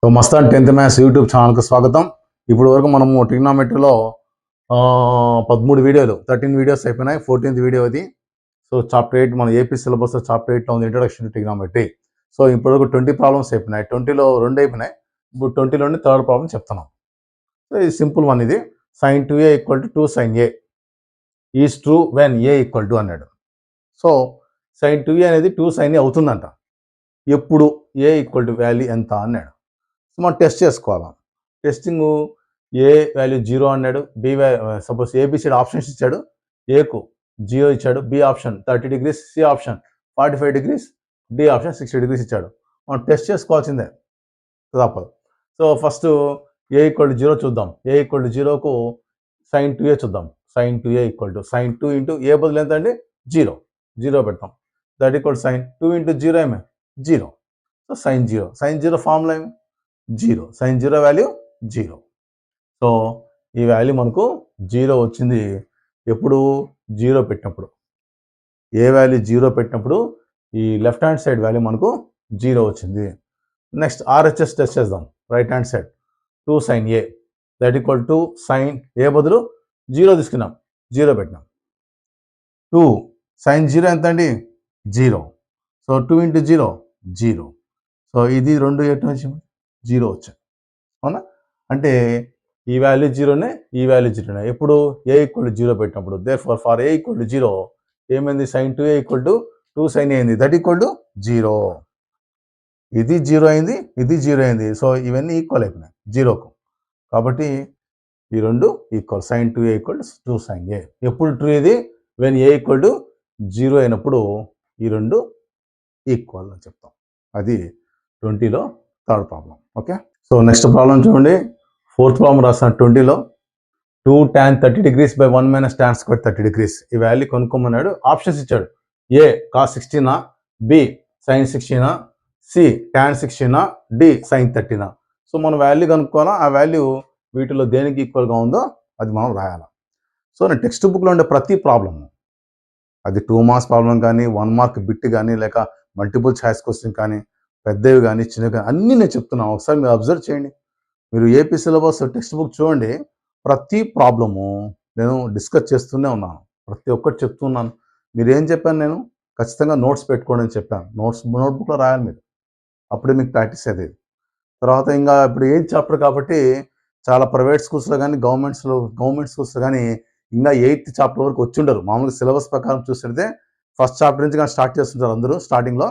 So Mastan 10th maths YouTube ఛానల్కి స్వాగతం. ఇప్పుడు వరకు మనము ట్రిగ్నామెట్రీలో 13 వీడియోలు 13 వీడియోస్ అయిపోయినాయి. 14th వీడియో అది. సో చాప్టర్ 8 మన ఏపీ సిలబస్ చాప్టర్ 8లో ఉంది ఇంట్రొడక్షన్ టు ట్రిగ్నామెట్రీ. సో ఇప్పటివరకు 20 ప్రాబ్లమ్స్ అయిపోయినాయి. 20లో 2 అయిపోయినాయి. ఇప్పుడు 20లోని థర్డ్ ప్రాబ్లం చెప్తున్నాం. సో ఇది సింపుల్ వన్. ఇది sin 2a equal to 2 sin a is true when a equal to అన్నాడు. సో sin 2a అనేది 2 sin a అవుతుందంట. ఎప్పుడు a ఈక్వల్ టు వాల్యూ ఎంత అన్నాడు. మనం టెస్ట్ చేసుకోవాలి. టెస్టింగ్ ఏ వాల్యూ 0 అన్నాడు, బి సపోజ్ ఏబిసిడి ఆప్షన్స్ ఇచ్చాడు. ఏకు 0 ఇచ్చాడు, B option 30 degrees, C option 45 degrees, D option 60 degrees ఇచ్చాడు. మనం టెస్ట్ చేసుకోవాల్సిందే, తప్పదు. So first A equal to 0 చూద్దాం. ఏ ఈక్వల్ టు 0కు sin 2a చూద్దాం. sin 2a equal to sin 2 into A బదులు ఎంత అండి 0 పెడతాం. దట్ ఈక్వల్ sin 2 ఇంటూ 0 ఏమే 0. సో sin 0 ఫార్ములా ఏమి 0. sin 0 value 0. సో ఈ వాల్యూ మనకు 0 వచ్చింది ఎప్పుడు 0 పెట్టినప్పుడు. ఏ వాల్యూ 0 పెట్టినప్పుడు ఈ లెఫ్ట్ హ్యాండ్ సైడ్ వాల్యూ మనకు 0 వచ్చింది. నెక్స్ట్ RHS టెస్ట్ చేద్దాం. Right hand side 2 sin a that equal to sin ఏ బదులు 0 తీసుకున్నాం, 0 పెట్టినాం. 2 sin 0 ఎంత అండి 0. So 2 into 0. సో ఇది 2 ఎటు వచ్చింది 0 వచ్చాయి. అవునా? అంటే ఈ వాల్యూ 0నే, ఈ వాల్యూ 0నే. ఎప్పుడు ఏ ఈక్వల్ టు 0 పెట్టినప్పుడు. Therefore for a equal to 0 ఏమైంది sin 2a equal to 2 sin a అయింది. That equal to 0. ఇది 0 అయింది, ఇది 0 అయింది. సో ఇవన్నీ ఈక్వల్ అయిపోయినాయి 0కు. కాబట్టి ఈ రెండు equal. sin 2a equal to 2 sin a. ఎప్పుడు ట్రూ ఇది వెన్ ఏ ఈక్వల్ టు 0 అయినప్పుడు ఈ రెండు ఈక్వల్ అని చెప్తాం. అది 20లో third problem. Okay. So next problem చూడండి. 4th ప్రాబ్లం రాస్తాను 20లో. 2 tan 30 degrees by 1 minus tan square 30 degrees. ఈ వాల్యూ కొనుక్కోమన్నాడు. ఆప్షన్స్ ఇచ్చాడు. A cos 16, B sin 16, C tan 16, D sin 30. So మనం వాల్యూ కనుక్కోవాలా. ఆ వాల్యూ వీటిలో దేనికి ఈక్వల్గా ఉందో అది మనం రాయాలి. సో నేను టెక్స్ట్ బుక్లో ఉండే ప్రతి ప్రాబ్లమ్, అది 2 మార్క్స్ ప్రాబ్లం కానీ, 1 మార్క్ బిట్ కానీ, లేక మల్టిపుల్ ఛాయిస్ క్వశ్చన్ కానీ, పెద్దవి కానీ చిన్నవి కానీ అన్నీ నేను చెప్తున్నాను. ఒకసారి మీరు అబ్జర్వ్ చేయండి. మీరు ఏపీ సిలబస్ టెక్స్ట్ బుక్ చూడండి. ప్రతి ప్రాబ్లము నేను డిస్కస్ చేస్తూనే ఉన్నాను. ప్రతి ఒక్కటి చెప్తున్నాను. మీరు ఏం చెప్పాను నేను ఖచ్చితంగా నోట్స్ పెట్టుకోండి అని చెప్పాను. నోట్బుక్లో రాయాలి మీరు. అప్పుడే మీకు ప్రాక్టీస్ అయ్యేది. తర్వాత ఇంకా ఇప్పుడు 8th చాప్టర్ కాబట్టి చాలా ప్రైవేట్ స్కూల్స్లో కానీ గవర్నమెంట్ స్కూల్స్లో కానీ ఇంకా 8th చాప్టర్ వరకు వచ్చి ఉండరు. మామూలుగా సిలబస్ ప్రకారం చూస్తే ఫస్ట్ చాప్టర్ నుంచి కానీ స్టార్ట్ చేస్తుంటారు అందరూ స్టార్టింగ్లో.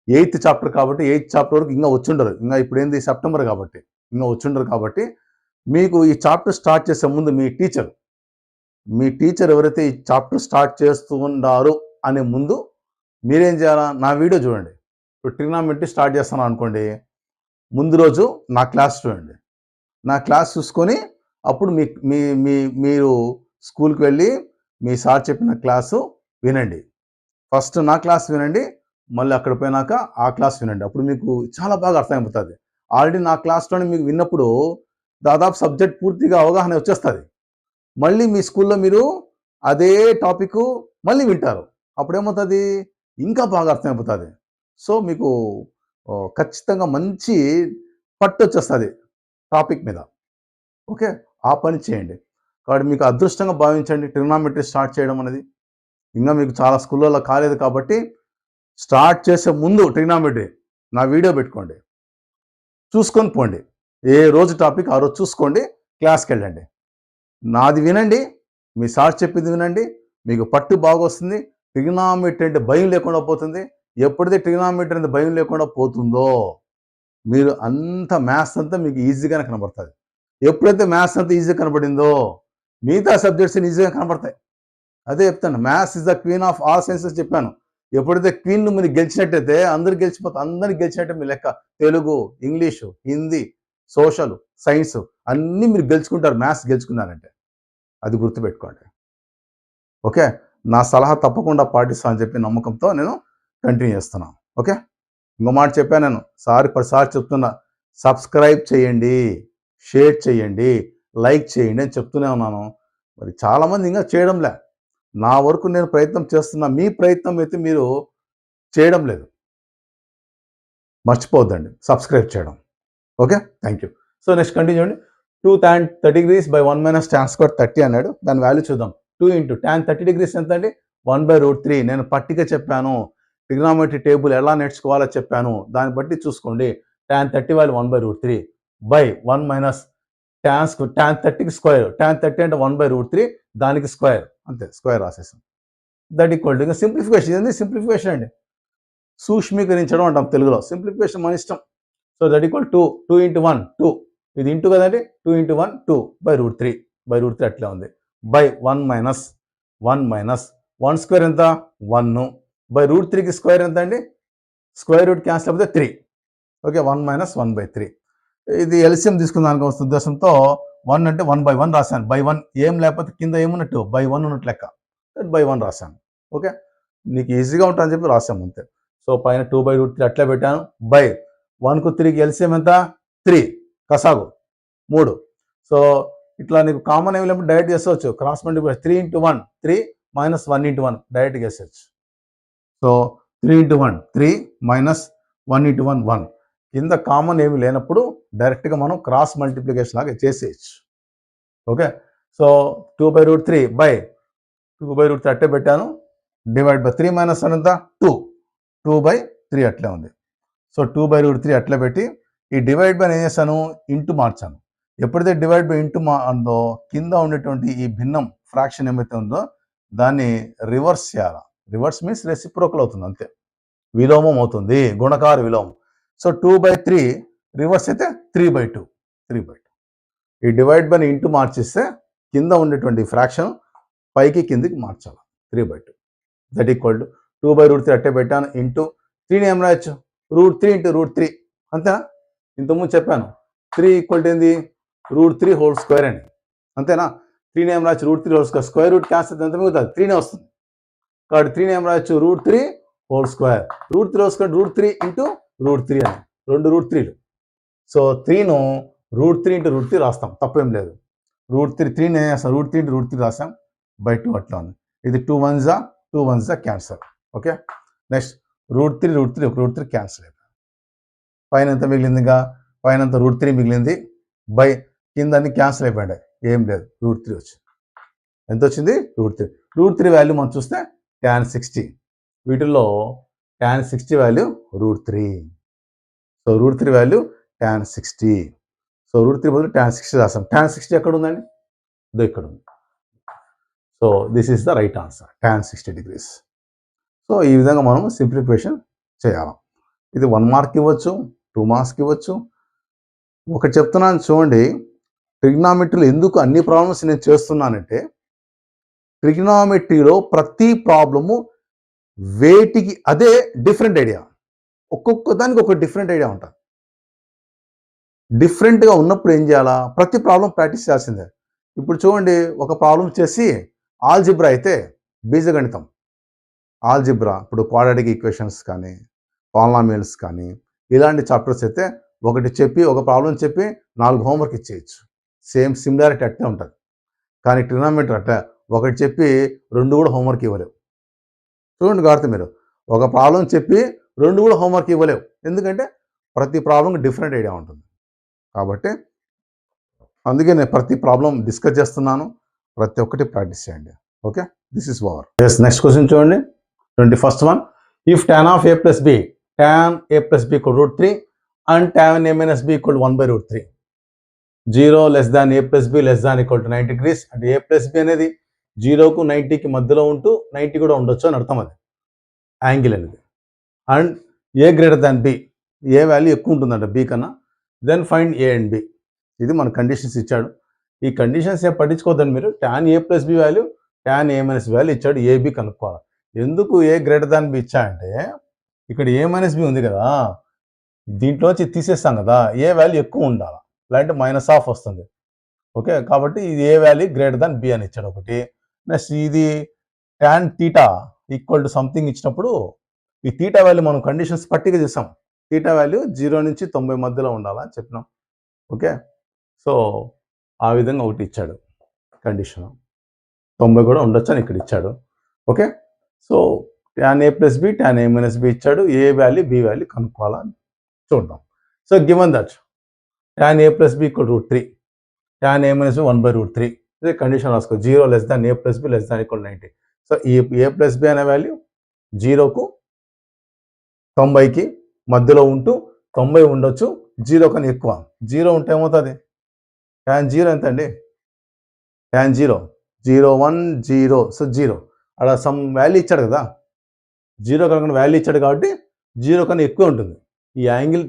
8th చాప్టర్ కాబట్టి 8th చాప్టర్ వరకు ఇంకా వచ్చి ఉండరు. ఇంకా ఇప్పుడు ఏంది సెప్టెంబర్ కాబట్టి ఇంకా వచ్చి ఉండరు. కాబట్టి మీకు ఈ చాప్టర్ స్టార్ట్ చేసే ముందు మీ టీచర్ ఎవరైతే ఈ చాప్టర్ స్టార్ట్ చేస్తూ ఉన్నారు అనే ముందు మీరేం చేయాలా, నా వీడియో చూడండి. ఇప్పుడు ట్రిగ్నామెట్రీ స్టార్ట్ చేస్తాను అనుకోండి, ముందు రోజు నా క్లాస్ చూడండి. నా క్లాస్ చూసుకొని అప్పుడు మీరు స్కూల్కి వెళ్ళి మీ సార్ చెప్పిన క్లాసు వినండి. ఫస్ట్ నా క్లాస్ వినండి, మళ్ళీ అక్కడ పోయినాక ఆ క్లాస్ వినండి. అప్పుడు మీకు చాలా బాగా అర్థమైపోతుంది. ఆల్రెడీ నా క్లాస్లోనే మీకు విన్నప్పుడు దాదాపు సబ్జెక్ట్ పూర్తిగా అవగాహన వచ్చేస్తుంది. మళ్ళీ మీ స్కూల్లో మీరు అదే టాపిక్ మళ్ళీ వింటారు. అప్పుడేమవుతుంది, ఇంకా బాగా అర్థమైపోతుంది. సో మీకు ఖచ్చితంగా మంచి పట్టు వచ్చేస్తుంది టాపిక్ మీద. ఓకే, ఆ పని చేయండి. కాబట్టి మీకు అదృష్టంగా భావించండి ట్రిగ్నామెట్రీ స్టార్ట్ చేయడం అనేది. ఇంకా మీకు చాలా స్కూళ్ళలో కాలేదు కాబట్టి స్టార్ట్ చేసే ముందు ట్రిగ్నామెట్రీ నా వీడియో పెట్టుకోండి, చూసుకొని పోండి. ఏ రోజు టాపిక్ ఆ రోజు చూసుకోండి, క్లాస్కి వెళ్ళండి. నాది వినండి, మీ సార్ చెప్పింది వినండి, మీకు పట్టు బాగా వస్తుంది. ట్రిగ్నామెట్రీ అంటే భయం లేకుండా పోతుంది. ఎప్పుడైతే ట్రిగ్నామెట్రీ అంటే భయం లేకుండా పోతుందో మీరు అంత మ్యాథ్స్ అంతా మీకు ఈజీగానే కనబడుతుంది. ఎప్పుడైతే మ్యాథ్స్ అంతా ఈజీగా కనబడిందో మిగతా సబ్జెక్ట్స్ ఈజీగా కనబడతాయి. అదే చెప్తాను, maths is the queen of all sciences చెప్పాను. ఎప్పుడైతే క్వీన్ మీరు గెలిచినట్టయితే అందరికి గెలిచినట్టే మీ లెక్క. Telugu, English, Hindi, social, science అన్నీ మీరు గెలుచుకుంటారు మ్యాథ్స్ గెలుచుకున్నారంటే. అది గుర్తుపెట్టుకోండి. ఓకే, నా సలహా తప్పకుండా పాటిస్తాను అని చెప్పి నమ్మకంతో నేను కంటిన్యూ చేస్తున్నాను. ఓకే, ఇంకో మాట చెప్పాను నేను, 10 చెప్తున్నా, సబ్స్క్రైబ్ చేయండి, షేర్ చేయండి, లైక్ చేయండి అని చెప్తూనే ఉన్నాను. మరి చాలామంది ఇంకా చేయడంలే. నా వరకు నేను ప్రయత్నం చేస్తున్నా, మీ ప్రయత్నం అయితే మీరు చేయడం లేదు. మర్చిపోవద్దండి సబ్స్క్రైబ్ చేయడం. Okay, thank you. So next continue అండి. 2 tan 30 degrees by 1 minus tan square 30 అన్నాడు. దాని వాల్యూ చూద్దాం. 2 into tan 30 degrees ఎంత అండి? 1/√3. నేను పట్టిక చెప్పాను, ట్రిగ్నామెట్రీ టేబుల్ ఎలా నేర్చుకోవాలో చెప్పాను, దాన్ని బట్టి చూసుకోండి. tan 30 value 1/√3 by 1 minus tan 30కి స్క్వేర్. tan 30 అంటే 1/√3, దానికి స్క్వేర్, అంతే, స్క్వేర్ రాసేసాం. దట్ ఈక్వల్ టు, ఇంకా సింప్లిఫికేషన్, ఇది సింప్లిఫికేషన్ అండి, సూక్ష్మీకరించడం అంటాం తెలుగులో. సింప్లిఫికేషన్ మన ఇష్టం. సో దట్ ఈక్వల్ 2 into 1 2, ఇది ఇంటూ కదండి, 2 into 1 2/√3 అట్లే ఉంది, బై 1 మైనస్ 1 స్క్వేర్ ఎంత 1 బై √3కి స్క్వేర్ ఎంత అండి, స్క్వేర్ రూట్ క్యాన్సిల్ అయిపోతే 3. Okay, 1 minus 1/3. ఇది ఎల్సిఎం తీసుకుందానికి వస్తున్న ఉద్దేశంతో 1 అంటే 1/1 రాశాను. బై 1 ఏం లేకపోతే కింద ఏమున్నట్టు బై 1 ఉన్నట్టు లెక్క, బై 1 రాశాను. ఓకే, నీకు ఈజీగా ఉంటుందని చెప్పి రాశాము అంతే. సో పైన 2/√3 అట్లే పెట్టాను, బై 1కు 3కి ఎల్సిఎం ఎంత 3, కసాగు 3. సో ఇట్లా నీకు కామన్ ఏమి లేకపోతే డైరెక్ట్ చేసేవచ్చు, cross multiplication 3 into 1 3 minus 1 into 1 డైరెక్ట్గా వేసేయచ్చు. So 3 into 1 3 minus 1 into 1 1. కింద కామన్ ఏమి లేనప్పుడు డైరెక్ట్గా మనం క్రాస్ మల్టిప్లికేషన్ లాగా చేసేయచ్చు. ఓకే, సో 2/√3 బై 2/√3 అట్టే పెట్టాను, డివైడ్ బై 3 మైనస్ 1 ఎంత 2/3 అట్లే ఉంది. సో 2/√3 అట్లే పెట్టి ఈ డివైడ్ బై ఏం చేశాను, ఇంటూ మార్చాను. ఎప్పుడైతే డివైడ్ బై ఇంటూ ఉందో కింద ఉండేటువంటి ఈ భిన్నం ఫ్రాక్షన్ ఏమైతే ఉందో దాన్ని రివర్స్ చేయాలి. రివర్స్ మీన్స్ రెసిప్రోకల్ అవుతుంది, అంతే, విలోమం అవుతుంది, గుణకార విలోమం. సో 2/3 రివర్స్ అయితే 3/2. ఈ డివైడ్ బై ఇంటూ మార్చిస్తే కింద ఉండేటువంటి ఫ్రాక్షన్ పైకి కిందికి మార్చాలి, 3/2. దట్ ఈక్వల్ టు 2/√3 అట్టే పెట్టాను, ఇంటూ 3ని ఏం రాయొచ్చు, √3 into √3, అంతేనా? ఇంతకుముందు చెప్పాను 3 ఈక్వల్ టు ఏంది, √3 హోల్ స్క్వేర్ అని, అంతేనా? 3ని ఏం రాయొచ్చు, √3 whole square, square root cancel ఎంత మిగులుతుంది, 3నే వస్తుంది. కాబట్టి 3ని ఏం రాయొచ్చు, √3 whole square. √3 whole square √3 into √3 అని, 2 √3లు. సో 3ను √3 into √3 రాస్తాం, తప్పేం లేదు. √3 ఏం చేస్తాం, √3 into √3 రాస్తాం, బై 2 అట్లా ఉంది. ఇది 2 1s cancer. Okay, next √3 cancel అయిపోయింది. పైన ఎంత మిగిలింది, ఇంకా పైన అంత √3 మిగిలింది, బై కింద అన్ని క్యాన్సల్ అయిపోయాయి, ఏం లేదు, √3 వచ్చింది. ఎంత వచ్చింది, √3 వాల్యూ మనం చూస్తే tan 60. వీటిల్లో tan 60 value √3. So √3 value tan 60. So √3 బదులు tan 60 రాసాం. tan 60 ఎక్కడ ఉందండి, ఇదో ఇక్కడ ఉంది. So this is the right answer, tan 60 degrees. So ఈ విధంగా మనం సింప్లిఫికేషన్ చేయాలి. ఇది 1 మార్క్ ఇవ్వచ్చు, 2 మార్క్స్కి ఇవ్వచ్చు. ఒకటి చెప్తున్నాను చూడండి, ట్రిగ్నామెట్రీలో ఎందుకు అన్ని ప్రాబ్లమ్స్ నేను చేస్తున్నానంటే, ట్రిగ్నామెట్రీలో ప్రతి ప్రాబ్లము వేటికి అదే డిఫరెంట్ ఐడియా, ఒక్కొక్క దానికి ఒక డిఫరెంట్ ఐడియా ఉంటుంది. డిఫరెంట్గా ఉన్నప్పుడు ఏం చేయాలా, ప్రతి ప్రాబ్లం ప్రాక్టీస్ చేయాల్సిందే. ఇప్పుడు చూడండి, ఒక ప్రాబ్లం చేసి ఆల్జిబ్రా అయితే బీజగణితం, ఆల్జిబ్రా, ఇప్పుడు క్వాడ్రాటిక్ ఈక్వేషన్స్ కానీ పాలినామియల్స్ కానీ ఇలాంటి చాప్టర్స్ అయితే ఒకటి చెప్పి, ఒక ప్రాబ్లం చెప్పి 4 హోంవర్క్ ఇచ్చేయచ్చు, సేమ్ సిమిలారిటీ అట్టే ఉంటుంది. కానీ ట్రిగ్నామెట్రీ అట్ట ఒకటి చెప్పి 2 కూడా హోంవర్క్ ఇవ్వలేవు. చూడండి కాబట్టి మీరు ఒక ప్రాబ్లం చెప్పి 2 కూడా హోంవర్క్ ఇవ్వలేవు, ఎందుకంటే ప్రతి ప్రాబ్లంకి డిఫరెంట్ ఐడియా ఉంటుంది. కాబట్టి అందుకే నేను ప్రతి ప్రాబ్లం డిస్కస్ చేస్తున్నాను, ప్రతి ఒక్కటి ప్రాక్టీస్ చేయండి. Okay, this is over. Next question చూడండి, 21st one. If tan of a plus b, tan a plus b equal √3 and tan a minus b equal 1/√3. 0 less than a plus b less than equal to 90 degrees. అంటే a plus b అనేది 0కు 90కి మధ్యలో ఉంటూ 90 కూడా ఉండొచ్చు అని అర్థం, అది angle అనేది. And a greater than b, a value ఎక్కువ ఉంటుందంట b కన్నా. Then find a and b. ఇది మన కండిషన్స్ ఇచ్చాడు. ఈ కండిషన్స్ ఏం పట్టించుకోవద్దండి మీరు, tan a plus b value tan a minus b value ఇచ్చాడు, ab కనుక్కోవాలి. ఎందుకు ఏ గ్రేటర్ దాన్ బి ఇచ్చా అంటే, ఇక్కడ ఏ మైనస్ బి ఉంది కదా, దీంట్లోంచి తీసేస్తాం కదా, ఏ వాల్యూ ఎక్కువ ఉండాలి, లేదంటే -1 వస్తుంది. ఓకే, కాబట్టి ఇది ఏ వాల్యూ గ్రేటర్ దాన్ బి అని ఇచ్చాడు ఒకటి. నెక్స్ట్ ఇది tan θ ఈక్వల్ టు సంథింగ్ ఇచ్చినప్పుడు ఈ θ వాల్యూ మనం కండిషన్స్ పట్టిగా చేసాం, θ వాల్యూ 0 నుంచి 90 మధ్యలో ఉండాలని చెప్పినాం. ఓకే, సో ఆ విధంగా ఒకటి ఇచ్చాడు కండిషన్, 90 కూడా ఉండొచ్చు అని ఇక్కడ ఇచ్చాడు. Okay, so tan a plus b tan a minus b ఇచ్చాడు, ఏ వాల్యూ బి వాల్యూ కనుక్కోవాలని చూద్దాం. So given that tan a plus b equal to √3. tan a minus b 1/√3. ఇది కండిషన్ రాసుకో. 0 less than a plus b less than equal to 90. So ఈ a plus b అనే value 0కు 90కి మధ్యలో ఉంటూ 90 ఉండొచ్చు, 0 కన్నా ఎక్కువ. 0 ఉంటే ఏమవుతుంది? tan 0 ఎంత అండి? tan 0 0 1 0. సో 0 అక్కడ సమ్ వాల్యూ ఇచ్చాడు కదా, 0 కన్నా వాల్యూ ఇచ్చాడు కాబట్టి 0 కన్నా ఎక్కువ ఉంటుంది. ఈ యాంగిల్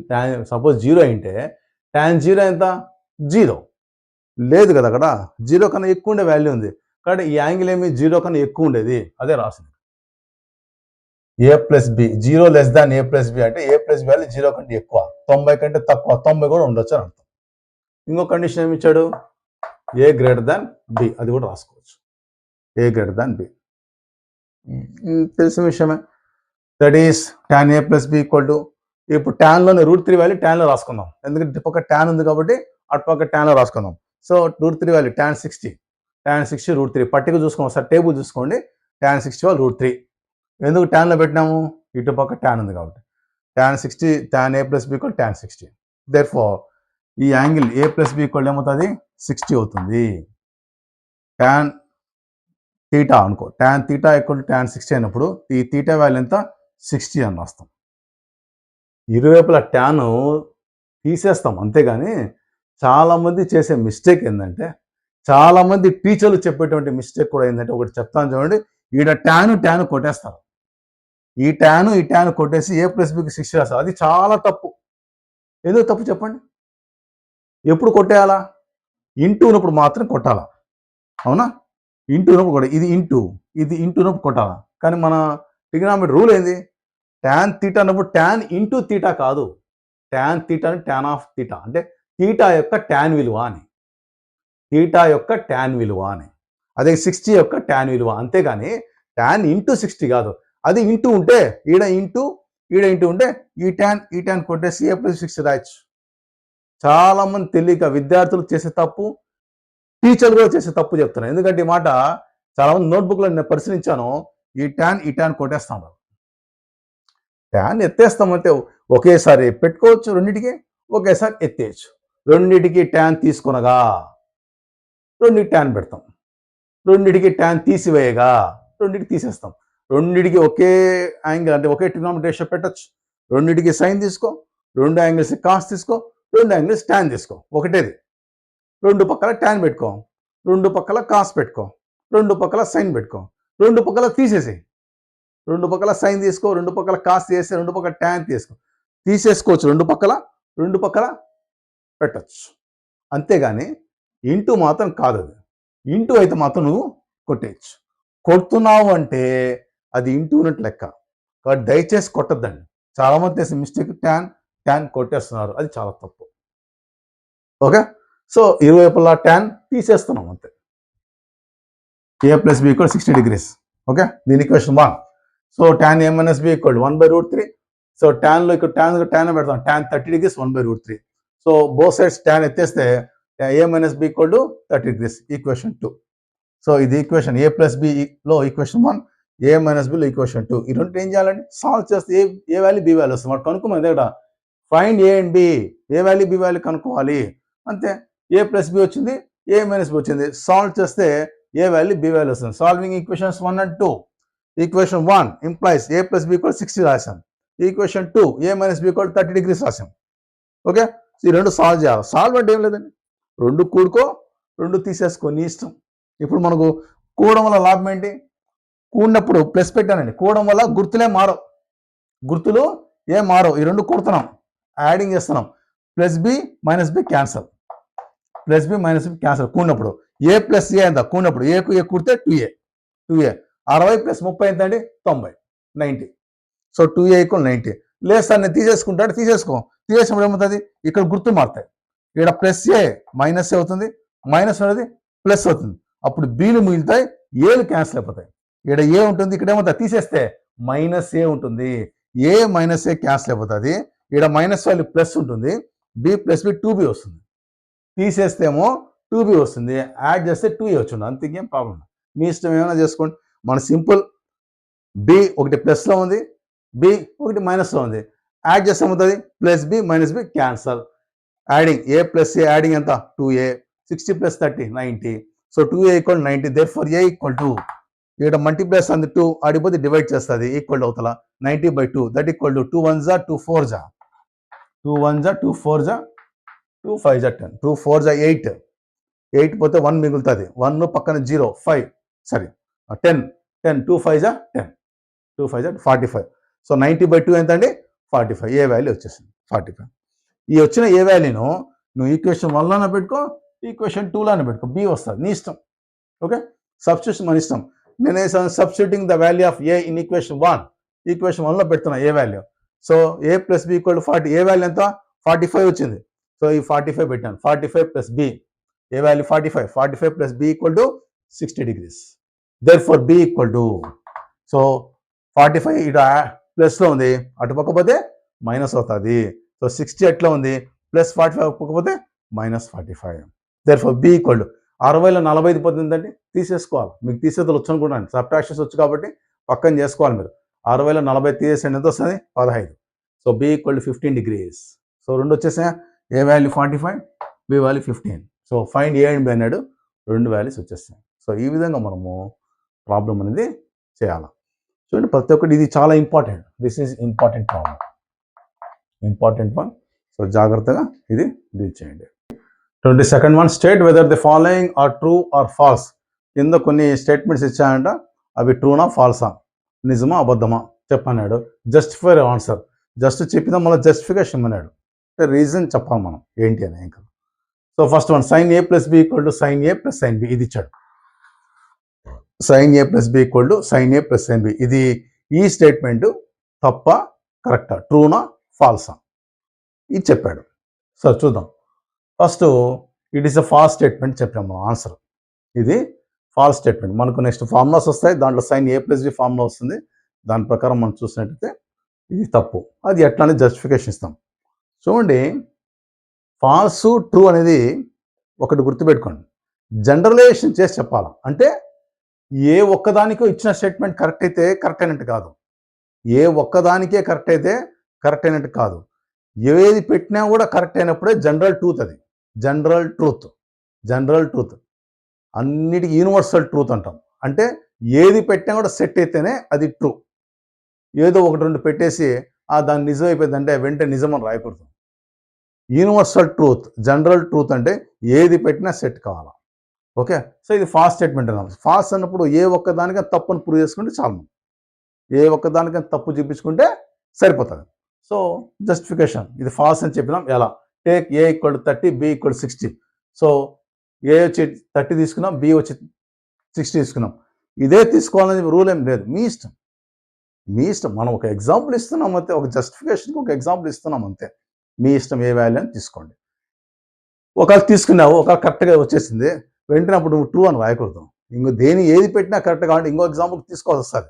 సపోజ్ 0 అయింటే tan 0 ఎంత? 0 లేదు కదా, అక్కడ 0 కన్నా ఎక్కువ ఉండే వాల్యూ ఉంది కాబట్టి ఈ యాంగిల్ ఏమి 0 కన్నా ఎక్కువ ఉండేది, అదే రాసింది. a plus b 0 less than a plus b అంటే a ప్లస్ బి వాల్యూ 0 కంటే ఎక్కువ, 90 కంటే తక్కువ, 90 కూడా ఉండొచ్చు అని అర్థం. ఇంకో కండిషన్ ఏమి ఇచ్చాడు? a గ్రేటర్ దాన్ బి, అది కూడా రాసుకోవచ్చు. a గ్రేటర్ దాన్ బి తెలిసిన విషయమే. That is tan a plus B equal to, ఇప్పుడు ట్యాన్లోనే √3 వాల్యూ ట్యాన్లో రాసుకుందాం, ఎందుకంటే ఇటు పక్క ట్యాన్ ఉంది కాబట్టి అటు పక్క ట్యాన్లో రాసుకుందాం. సో √3 వాల్యూ tan 60 √3 పట్టిక చూసుకోండి సార్, టేబుల్ చూసుకోండి. tan 60 value √3. ఎందుకు ట్యాన్లో పెట్టినాము? ఇటు పక్క ట్యాన్ ఉంది కాబట్టి. tan 60 tan a plus B equal tan 60. Therefore ఈ angle a plus B equal ఏమవుతుంది? 60 అవుతుంది. tan తీటా అనుకో, tan తీటా ఈక్వల్ tan 60 అయినప్పుడు ఈ తీటా వాల్యూ ఎంత? 60 అని రాస్తాం. ఇరువైపులా ట్యాన్ తీసేస్తాం అంతేగాని చాలామంది చేసే మిస్టేక్ ఏంటంటే, చాలామంది టీచర్లు చెప్పేటువంటి మిస్టేక్ కూడా ఏంటంటే, ఒకటి చెప్తాను చూడండి, ఈడ ట్యాన్ కొట్టేస్తారు. ఈ ట్యాన్ కొట్టేసి a ప్లస్ బికి 60 రాస్తారు. అది చాలా తప్పు. ఎందుకు తప్పు చెప్పండి? ఎప్పుడు కొట్టేయాలా? ఇంటూ ఉన్నప్పుడు మాత్రం కొట్టాలా, అవునా? ఇంటూ ఉన్నప్పుడు కొట్టాలి. ఇది ఇంటూ ఉన్నప్పుడు కొట్టాలా. కానీ మన ట్రిగ్నామెట్రీ రూల్ ఏంది? tan తీటా అన్నప్పుడు tan ఇంటూ తీటా కాదు, tan తీటా అని tan ఆఫ్ తీటా అంటే తీటా యొక్క tan విలువ అని, తీటా యొక్క tan విలువ అని. అదే 60 యొక్క tan విలువ, అంతేగాని tan ఇంటూ 60 కాదు. అది ఇంటూ ఉంటే ఈడ ఇంటూ ఉంటే ఈ ట్యాన్ కొట్టేసి a ప్లస్ 60 రాయొచ్చు. చాలా మంది తెలియక విద్యార్థులు చేసే తప్పు, టీచర్లు కూడా చేసే తప్పు చెప్తున్నారు. ఎందుకంటే ఈ మాట చాలా మంది నోట్బుక్లో నేను పరిశీలించాను. ఈ ట్యాన్ కొట్టేస్తాం, ట్యాన్ ఎత్తేస్తామంటే ఒకేసారి పెట్టుకోవచ్చు, రెండింటికి ఒకేసారి ఎత్తేయచ్చు. రెండింటికి ట్యాన్ తీసుకొనగా రెండింటికి ట్యాన్ పెడతాం, రెండింటికి ట్యాన్ తీసివేయగా రెండింటికి తీసేస్తాం. రెండింటికి ఒకే యాంగిల్ అంటే ఒకే ట్రిగ్నామెట్రీ రేషియో పెట్టచ్చు. రెండింటికి సైన్ తీసుకో, రెండు యాంగిల్స్ కాస్ తీసుకో, రెండు యాంగిల్స్ ట్యాన్ తీసుకో, ఒకటేది. రెండు పక్కల ట్యాన్ పెట్టుకో, రెండు పక్కల కాస్ పెట్టుకో, రెండు పక్కల సైన్ పెట్టుకో, రెండు పక్కల తీసేసి, రెండు పక్కల సైన్ తీసుకో, రెండు పక్కల కాస్ తీసేసి, రెండు పక్కల ట్యాన్ తీసేసుకోవచ్చు. రెండు పక్కల పెట్టచ్చు. అంతేగాని ఇంటూ మాత్రం కాదు. అది ఇంటూ అయితే మాత్రం నువ్వు కొట్టేయచ్చు. కొడుతున్నావు అంటే అది ఇంటూ ఉన్నట్టు లెక్క. కాబట్టి దయచేసి కొట్టద్దండి. చాలామంది చేసే మిస్టేక్ ట్యాన్ కొట్టేస్తున్నారు, అది చాలా తప్పు. ఓకే, సో ఇరువైపులా ట్యాన్ తీసేస్తున్నాం అంతే. a plus B equal 60 degrees. Okay, దీని equation 1. So tan a minus B equal 1/√3. So ట్యాన్లో ఇక్కడ ట్యాన్ పెడతాం, tan 30 degrees 1/√3. So both sides tan ఎత్తేస్తే a minus B equal to 30 degrees, equation 2. So ఇది equation a plus బిలో equation 1, a minus బిలో equation 2. ఈ రెండు ఏం చేయాలండి? సాల్వ్ చేస్తే ఏ వాల్యూ బి వాల్యూ వస్తుంది. వాడు కనుక్కోమని దగ్గర find a and b, a value b value కనుక్కోవాలి అంతే. a ప్లస్ బి వచ్చింది, a మైనస్ బి వచ్చింది. సాల్వ్ చేస్తే ఏ వాల్యూ బి వాల్యూ వస్తుంది. Solving equations 1 and 2. Equation 1 implies a plus B equal 60 రాసాం. Equation 2 a minus B equal 30 degrees రాసాం. Okay, ఈ రెండు సాల్వ్ చేయాలి. సాల్వ్ అంటే ఏం లేదండి, రెండు కూడుకో, రెండు తీసేసుకో, నీ ఇష్టం. ఇప్పుడు మనకు కూడడం వల్ల లాభం ఏంటి? కూడినప్పుడు ప్లస్ పెట్టానండి, కూడడం వల్ల గుర్తులు ఏం మారవు. ఈ రెండు కూడుతున్నాం, యాడింగ్ చేస్తున్నాం. Plus B minus B cancel, కూడినప్పుడు ఏ ప్లస్ ఏ ఎంత? కూడినప్పుడు ఏకు ఏ కూడితే 2a. 60 ప్లస్ 30 ఎంత అండి? 90, 90. So 2a equal 90. లేదు సార్ నేను తీసేసుకుంటాడు, తీసేసినప్పుడు ఏమవుతుంది? ఇక్కడ గుర్తు మారుతాయి. ఇక్కడ ప్లస్ ఏ మైనస్ ఏ అవుతుంది, మైనస్ అనేది ప్లస్ అవుతుంది. అప్పుడు బీలు మిగులుతాయి, ఏలు క్యాన్సిల్ అయిపోతాయి. ఇక్కడ ఏ ఉంటుంది, ఇక్కడ ఏమవుతుంది? తీసేస్తే మైనస్ ఏ ఉంటుంది, ఏ మైనస్ ఏ క్యాన్సిల్ అయిపోతుంది. ఇక్కడ మైనస్ వాల్యూ ప్లస్ ఉంటుంది, బి ప్లస్ బి 2b వస్తుంది. తీసేస్తేమో 2b వస్తుంది, యాడ్ చేస్తే 2a వచ్చింది. అంత ఇంకేం ప్రాబ్లం, మీ ఇష్టం ఏమైనా చేసుకోండి. మన సింపుల్ బి ఒకటి ప్లస్లో ఉంది, బి ఒకటి మైనస్లో ఉంది, యాడ్ చేస్తే ఏమవుతుంది? Plus B minus B cancel. Adding a plus a adding ఎంత 2a 60 plus 30 90. So 2a equal 90. Therefore a equal to ఇక్కడ మల్టీప్లస్ అంది 2 ఆడిపోతే డివైడ్ చేస్తుంది ఈక్వల్ అవుతల 90/2 దట్ ఈక్వల్ టు 2 1 2 4 2 1 2 4 2 5 10 2 4 8 8 పోతే 1 మిగులుతుంది 1 పక్కన 0 5 సారీ 10 10 2 5 10 2 5 45. సో 90/2 ఎంత అండి 45. ఏ వాల్యూ వచ్చేసింది 45. ఈ వచ్చిన ఏ వాల్యూను నువ్వు ఈక్వేషన్ 1లోనే పెట్టుకో ఈక్వేషన్ 2లోనే పెట్టుకో బి వస్తుంది నీ ఇష్టం. ఓకే సబ్స్టిట్యూషన్ మన ఇష్టం. నేను substituting the value of A in equation 1 equation 1లో పెడుతున్నా A value. So A plus B equal to 40. A value ఎంత 45 వచ్చింది. సో ఈ 45 పెట్టాను 45 plus B A value 45 plus B equal to 60 degrees. Therefore B equal to so 45 ఇటు ప్లస్లో ఉంది అటు పక్క పోతే మైనస్ అవుతుంది. సో 60 ఎట్లా ఉంది ప్లస్ 45 పక్క పోతే minus 45. Therefore B equal to 60లో 45 పోతుందండి తీసేసుకోవాలి. మీకు తీసేది వచ్చు అనుకుంటాను సబ్ట్రాక్షన్స్ వచ్చు కాబట్టి పక్కన చేసుకోవాలి మీరు. 60లో 40 తీసేసండి ఎంత వస్తుంది 15. So B equal to 15 degrees. So రెండు వచ్చేసాయి A value 45 B value 15. So find A and B అన్నాడు రెండు వాల్యూస్ వచ్చేస్తాయి. సో ఈ విధంగా మనము ప్రాబ్లం అనేది చేయాలి. చూడండి ప్రతి ఒక్కటి ఇది చాలా important. This is important problem important one. So జాగ్రత్తగా ఇది డీల్ చేయండి. 22nd one state whether the following are true or false. కింద కొన్ని స్టేట్మెంట్స్ ఇచ్చాయంట అవి ట్రూనా ఫాల్సా నిజమా అబద్ధమా చెప్పన్నాడు. జస్టిఫై ఆన్సర్ జస్ట్ చెప్పినా మళ్ళీ జస్టిఫికేషన్ అన్నాడు రీజన్ చెప్పాలి మనం ఏంటి అని ఇంకా. So first one sine A plus B equal to sine A plus sine b ఇది ఇచ్చాడు. Sine A plus B equal to sine A plus sine b ఇది ఈ స్టేట్మెంట్ తప్ప కరెక్టా ట్రూనా ఫాల్సా ఇది చెప్పాడు. సో చూద్దాం. First it is a false statement చెప్పాము మనం ఆన్సర్. ఇది ఫాల్స్ స్టేట్మెంట్. మనకు నెక్స్ట్ ఫార్ములాస్ వస్తాయి దాంట్లో సైన్ ఏ ప్లస్ బి ఫార్ములా వస్తుంది. దాని ప్రకారం మనం చూసినట్టయితే ఇది తప్పు. అది ఎట్లానే జస్టిఫికేషన్ ఇస్తాం. చూడండి ఫాల్స్ ట్రూ అనేది ఒకటి గుర్తుపెట్టుకోండి జనరలైజేషన్ చేసి చెప్పాలా. అంటే ఏ ఒక్కదానికో ఇచ్చిన స్టేట్మెంట్ కరెక్ట్ అయితే కరెక్ట్ అయినట్టు కాదు. ఏ ఒక్కదానికే కరెక్ట్ అయితే కరెక్ట్ అయినట్టు కాదు. ఏది పెట్టినా కూడా కరెక్ట్ అయినప్పుడే జనరల్ ట్రూత్. అది జనరల్ ట్రూత్ అన్నిటికీ యూనివర్సల్ ట్రూత్ అంటాం. అంటే ఏది పెట్టినా కూడా సెట్ అయితేనే అది ట్రూ. ఏదో ఒకటి రెండు పెట్టేసి దాన్ని నిజం అయిపోయిందంటే వెంటనే నిజం అని రాయకూడదు. యూనివర్సల్ ట్రూత్ జనరల్ ట్రూత్ అంటే ఏది పెట్టినా సెట్ కావాలా. ఓకే సో ఇది ఫాల్స్ స్టేట్మెంట్ అన్నాం. ఫాల్స్ అన్నప్పుడు ఏ ఒక్కదానికైనా తప్పును ప్రూవ్ చేసుకుంటే చాలు. ఏ ఒక్కదానికైనా తప్పు చూపించుకుంటే సరిపోతుంది. సో జస్టిఫికేషన్ ఇది ఫాల్స్ అని చెప్పినాం. ఎలా take A equal to 30 B equal to 60. So A వచ్చి 30 తీసుకున్నాం బి వచ్చి 60 తీసుకున్నాం. ఇదే తీసుకోవాలని రూల్ ఏం లేదు. మీ ఇష్టం మనం ఒక ఎగ్జాంపుల్ ఇస్తున్నాం అంతే. ఒక జస్టిఫికేషన్కి ఒక ఎగ్జాంపుల్ ఇస్తున్నాం అంతే. మీ ఇష్టం ఏ వాల్యూ అని తీసుకోండి. ఒకవేళ తీసుకున్నావు ఒకవేళ కరెక్ట్గా వచ్చేసింది వెంటనే అప్పుడు నువ్వు ట్రూ అని రాయకూడదు. ఏది పెట్టినా కరెక్ట్ కావాలంటే ఇంకో ఎగ్జాంపుల్ తీసుకోవాల్సి వస్తుంది.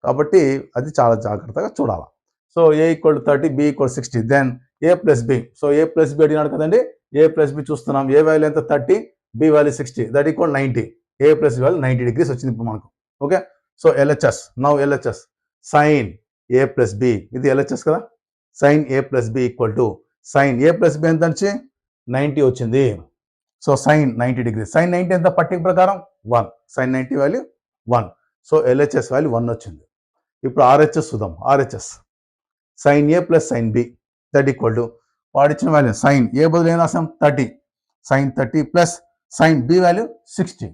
కాబట్టి అది చాలా జాగ్రత్తగా చూడాలి. So a equal to 30 B equal 60 then a plus b. So A plus b అడిగినాడు కదండి. ఏ ప్లస్ బి చూస్తున్నాం. ఏ వాల్యూ ఎంత 30 B value 60 that equal 90. A plus B value 90 degrees వచ్చింది ఇప్పుడు మనకు. Okay so LHS now LHS sine ఏ plus B ఇది LHS కదా. Sine A plus B equal to sine A plus B ఎంత వచ్చి 90 వచ్చింది. సో సైన్ 90 degrees సైన్ 90 ఎంత పట్టిక ప్రకారం 1 sine 90 value 1. So LHS value 1 వచ్చింది. ఇప్పుడు ఆర్హెచ్ఎస్ చూద్దాం. RHS sine A plus sine B that equal to వాడిచ్చిన వాల్యూ సైన్ ఏ బదులు ఏం రాసాం 30 sine 30 plus sine B value 60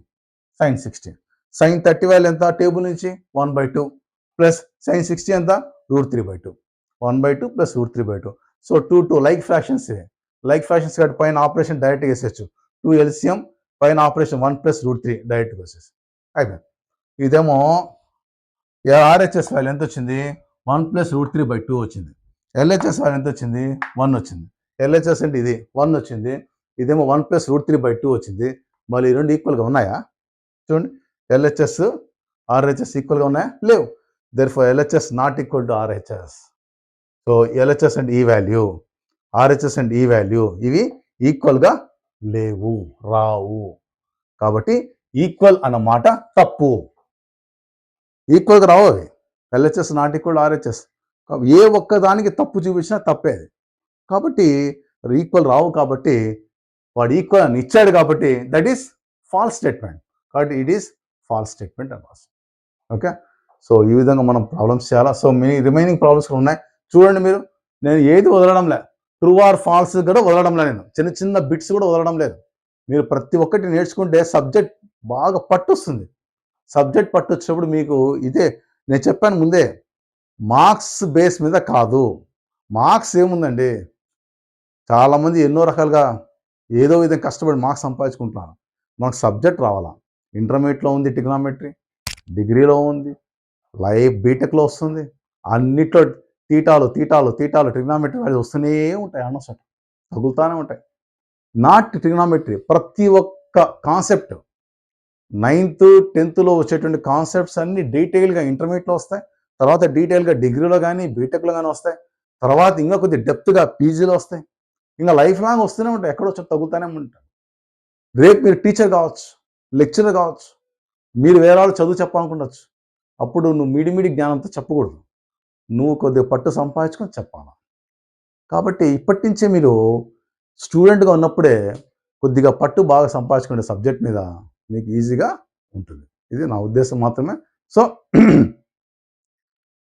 sine 60. Sine 30 value ఎంత టేబుల్ నుంచి 1/2 ప్లస్ సైన్ 60 ఎంత √3/2 1/2 ప్లస్ √3/2. సో 2 లైక్ ఫ్రాక్షన్స్ కాబట్టి పైన ఆపరేషన్ డైరెక్ట్గా వేసేయచ్చు. 2 LCM పైన ఆపరేషన్ 1 ప్లస్ √3 డైరెక్ట్గా వచ్చేసి అయిపోయింది. ఇదేమో ఆర్హెచ్ఎస్ వాల్యూ ఎంత వచ్చింది 1 ప్లస్ √3/2 వచ్చింది. ఎల్హెచ్ఎస్ వాల్యూ ఎంత వచ్చింది 1 వచ్చింది. ఎల్హెచ్ఎస్ అంటే ఇది 1 వచ్చింది. ఇదేమో 1 ప్లస్ √3/2 వచ్చింది. మళ్ళీ ఈ రెండు ఈక్వల్గా ఉన్నాయా చూడండి. ఎల్హెచ్ఎస్ ఆర్హెచ్ఎస్ ఈక్వల్గా ఉన్నాయా లేవు. Therefore LHS not equal to RHS. So LHS and ఈ వాల్యూ ఆర్హెచ్ఎస్ అండ్ ఈ వాల్యూ ఇవి ఈక్వల్గా లేవు రావు. కాబట్టి ఈక్వల్ అన్నమాట తప్పు. ఈక్వల్గా రావు అవి. ఎల్హెచ్ఎస్ నాట్ ఈక్వల్ ఆర్హెచ్ఎస్ ఏ ఒక్కదానికి తప్పు చూపించినా తప్పేది. కాబట్టి ఈక్వల్ రావు కాబట్టి వాడు ఈక్వల్ అని ఇచ్చాడు కాబట్టి దట్ ఈస్ ఫాల్స్ స్టేట్మెంట్. కాబట్టి ఇట్ ఈస్ ఫాల్స్ స్టేట్మెంట్ అని రాస్తాం. ఓకే, సో ఈ విధంగా మనం ప్రాబ్లమ్స్ చేయాలా. సో మీ రిమైనింగ్ ప్రాబ్లమ్స్ ఉన్నాయి చూడండి. మీరు నేను ఏది వదలడం లేదు, ట్రూ ఆర్ ఫాల్స్ కూడా వదలడం లేదు, నేను చిన్న చిన్న బిట్స్ కూడా వదలడం లేదు. మీరు ప్రతి ఒక్కటి నేర్చుకుంటే సబ్జెక్ట్ బాగా పట్టు వస్తుంది. సబ్జెక్ట్ పట్టు వచ్చినప్పుడు మీకు ఇదే నేను చెప్పాను ముందే, మార్క్స్ బేస్ మీద కాదు. మార్క్స్ ఏముందండి, చాలామంది ఎన్నో రకాలుగా ఏదో విధంగా కష్టపడి మార్క్స్ సంపాదించుకుంటున్నారు. మనకు సబ్జెక్ట్ రావాలా. ఇంటర్మీడియట్లో ఉంది ట్రిగ్నామెట్రీ, డిగ్రీలో ఉంది, బీటెక్లో వస్తుంది, అన్నిట్లో తీటాలు ట్రిగ్నామెట్రీ అది వస్తూనే ఉంటాయి, అనవసరం తగులుతూనే ఉంటాయి. నాట్ ట్రిగ్నామెట్రీ, ప్రతి ఒక్క కాన్సెప్ట్ 9th 10thలో వచ్చేటువంటి కాన్సెప్ట్స్ అన్ని డీటెయిల్గా ఇంటర్మీడియట్లో వస్తాయి, తర్వాత డీటెయిల్గా డిగ్రీలో కానీ బీటెక్లో కానీ వస్తాయి, తర్వాత ఇంకా కొద్ది డెప్త్గా పీజీలో వస్తాయి, ఇంకా లైఫ్ లాంగ్ వస్తూనే ఉంటాయి, ఎక్కడో వచ్చి తగ్గుతూనే ఉంటాయి. రేపు మీరు టీచర్ కావచ్చు, లెక్చరర్ కావచ్చు, మీరు వేరే వాళ్ళు చదువు చెప్పాలనుకుండొచ్చు. అప్పుడు నువ్వు మీడి జ్ఞానంతో చెప్పకూడదు, నువ్వు కొద్దిగా పట్టు సంపాదించుకొని చెప్పాలి. కాబట్టి ఇప్పటి నుంచే మీరు స్టూడెంట్గా ఉన్నప్పుడే కొద్దిగా పట్టు బాగా సంపాదించుకునే సబ్జెక్ట్ మీద మీకు ఈజీగా ఉంటుంది. ఇది నా ఉద్దేశం మాత్రమే. సో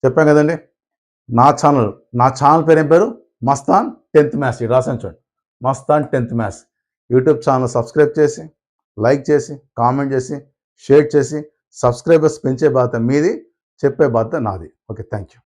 చెప్పాను కదండి, నా ఛానల్ పేరు ఏం పేరు, మస్తాన్ 10th మ్యాథ్స్. ఇది రాసాను చూడండి, Mastan 10th maths. YouTube channel subscribe చేసి, లైక్ చేసి, కామెంట్ చేసి, షేర్ చేసి, సబ్స్క్రైబర్స్ పెంచే బాధ్యత మీది, చెప్పే బాధ్యత నాది. Okay, thank you.